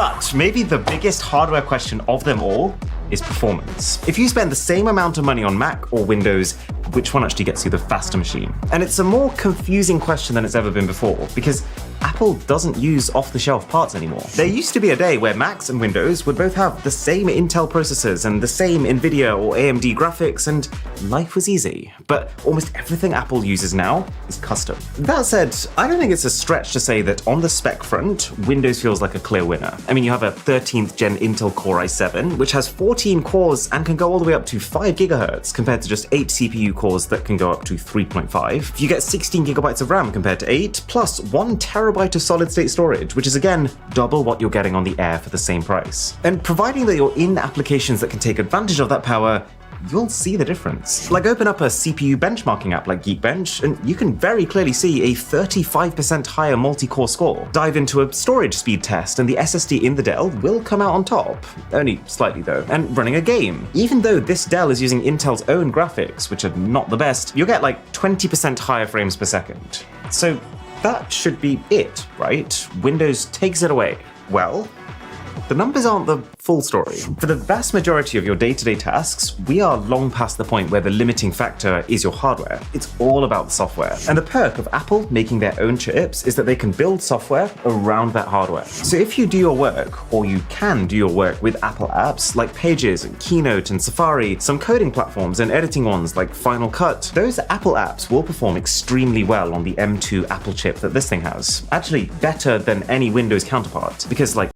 But maybe the biggest hardware question of them all is performance. If you spend the same amount of money on Mac or Windows, which one actually gets you the faster machine? And it's a more confusing question than it's ever been before, because Apple doesn't use off-the-shelf parts anymore. There used to be a day where Macs and Windows would both have the same Intel processors and the same NVIDIA or AMD graphics, and life was easy. But almost everything Apple uses now is custom. That said, I don't think it's a stretch to say that on the spec front, Windows feels like a clear winner. I mean, you have a 13th gen Intel Core i7, which has 14 cores and can go all the way up to 5 GHz compared to just 8 CPU cores that can go up to 3.5. You get 16 GB of RAM compared to 8, plus 1 TB of solid-state storage, which is again double what you're getting on the Air for the same price. And providing that you're in applications that can take advantage of that power, you'll see the difference. Like, open up a CPU benchmarking app like Geekbench, and you can very clearly see a 35% higher multi-core score. Dive into a storage speed test, and the SSD in the Dell will come out on top. Only slightly though. And running a game. Even though this Dell is using Intel's own graphics, which are not the best, you'll get like 20% higher frames per second. So that should be it, right? Windows takes it away. Well, the numbers aren't the full story. For the vast majority of your day-to-day tasks, we are long past the point where the limiting factor is your hardware. It's all about the software. And the perk of Apple making their own chips is that they can build software around that hardware. So if you do your work, or you can do your work with Apple apps like Pages and Keynote and Safari, some coding platforms and editing ones like Final Cut, those Apple apps will perform extremely well on the M2 Apple chip that this thing has. Actually, better than any Windows counterpart, because like